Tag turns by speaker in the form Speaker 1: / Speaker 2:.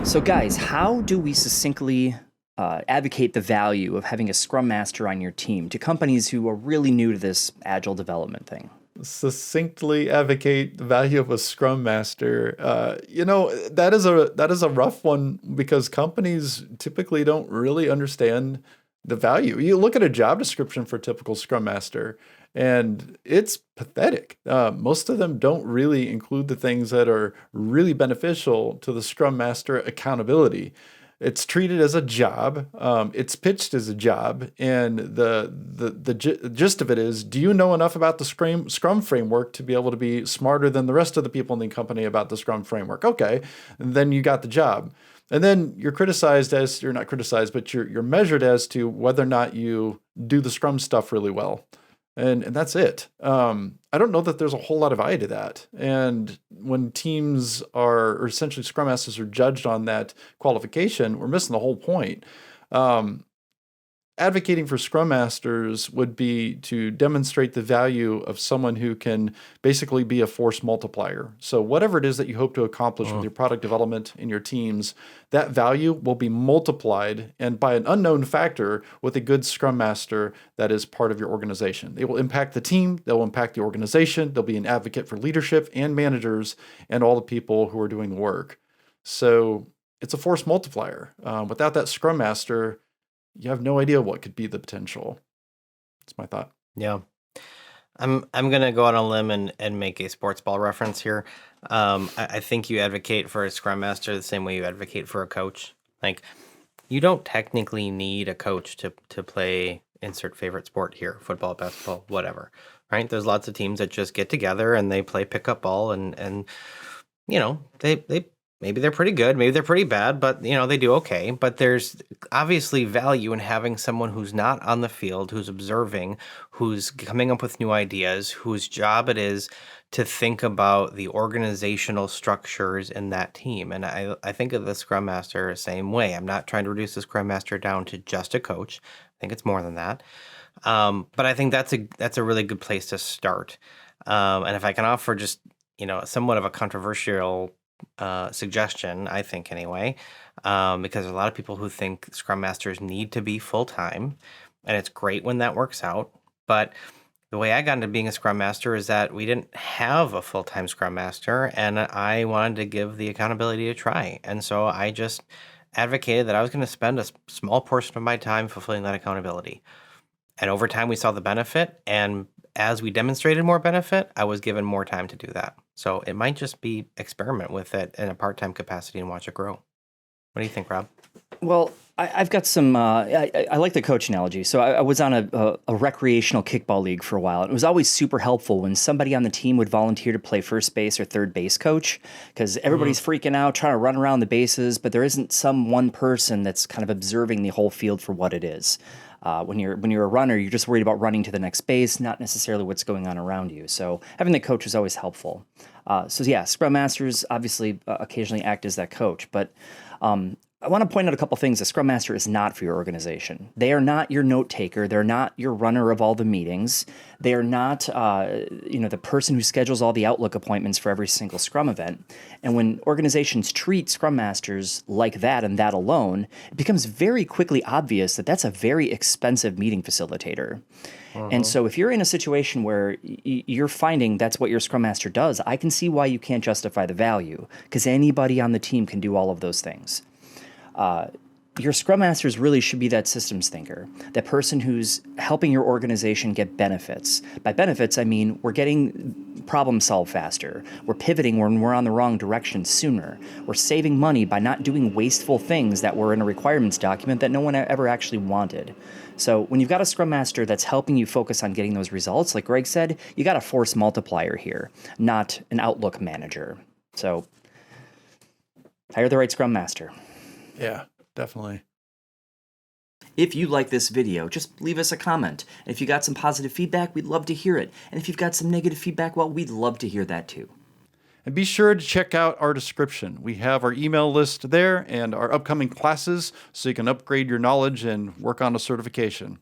Speaker 1: So, guys, how do we succinctly advocate the value of having a Scrum Master on your team to companies who are really new to this agile development thing?
Speaker 2: Succinctly advocate the value of a Scrum Master. That is a rough one because companies typically don't really understand the value. You look at a job description for a typical Scrum Master, and it's pathetic. Most of them don't really include the things that are really beneficial to the Scrum Master accountability. It's treated as a job. It's pitched as a job, and the gist of it is: do you know enough about the Scrum framework to be able to be smarter than the rest of the people in the company about the Scrum framework? Okay, and then you got the job, and then you're not criticized, but you're measured as to whether or not you do the Scrum stuff really well. And that's it. I don't know that there's a whole lot of value to that. And when teams or essentially Scrum Masters are judged on that qualification, we're missing the whole point. Um, Advocating for Scrum Masters would be to demonstrate the value of someone who can basically be a force multiplier. So whatever it is that you hope to accomplish with your product development in your teams, that value will be multiplied and by an unknown factor with a good Scrum Master that is part of your organization. They will impact the team, they'll impact the organization, they'll be an advocate for leadership and managers and all the people who are doing the work. So it's a force multiplier. Without that Scrum Master, you have no idea what could be the potential. That's my thought.
Speaker 3: Yeah. I'm gonna go on a limb and make a sports ball reference here. I think you advocate for a scrum master the same way you advocate for a coach. Like, you don't technically need a coach to play insert favorite sport here, football, basketball, whatever. Right? There's lots of teams that just get together and they play pickup ball and they maybe they're pretty good, maybe they're pretty bad, but they do okay. But there's obviously value in having someone who's not on the field, who's observing, who's coming up with new ideas, whose job it is to think about the organizational structures in that team. And I think of the Scrum Master the same way. I'm not trying to reduce the Scrum Master down to just a coach. I think it's more than that. But I think that's a really good place to start. And if I can offer just somewhat of a controversial suggestion, I think anyway, because there's a lot of people who think Scrum Masters need to be full-time, and it's great when that works out. But the way I got into being a Scrum Master is that we didn't have a full-time Scrum Master, and I wanted to give the accountability a try. And so I just advocated that I was going to spend a small portion of my time fulfilling that accountability. And over time, we saw the benefit, and as we demonstrated more benefit, I was given more time to do that. So it might just be experiment with it in a part-time capacity and watch it grow. What do you think, Rob?
Speaker 1: Well, I've got some. I like the coach analogy. So I was on a recreational kickball league for a while. And it was always super helpful when somebody on the team would volunteer to play first base or third base coach, because everybody's freaking out, trying to run around the bases, but there isn't some one person that's kind of observing the whole field for what it is. When you're a runner, you're just worried about running to the next base, not necessarily what's going on around you. So having the coach is always helpful. So yeah, Scrum Masters obviously occasionally act as that coach, but I want to point out a couple things. A Scrum Master is not for your organization. They are not your note taker. They're not your runner of all the meetings. They are not, the person who schedules all the Outlook appointments for every single Scrum event. And when organizations treat Scrum Masters like that and that alone, it becomes very quickly obvious that that's a very expensive meeting facilitator. And so if you're in a situation where you're finding that's what your Scrum Master does, I can see why you can't justify the value, because anybody on the team can do all of those things. Your Scrum Masters really should be that systems thinker, that person who's helping your organization get benefits. By benefits, I mean we're getting problem solved faster. We're pivoting when we're on the wrong direction sooner. We're saving money by not doing wasteful things that were in a requirements document that no one ever actually wanted. So when you've got a Scrum Master that's helping you focus on getting those results, like Greg said, you got a force multiplier here, not an Outlook manager. So hire the right Scrum Master.
Speaker 2: Yeah, definitely.
Speaker 1: If you like this video, just leave us a comment. And if you got some positive feedback, we'd love to hear it. And if you've got some negative feedback, well, we'd love to hear that too.
Speaker 2: And be sure to check out our description. We have our email list there and our upcoming classes so you can upgrade your knowledge and work on a certification.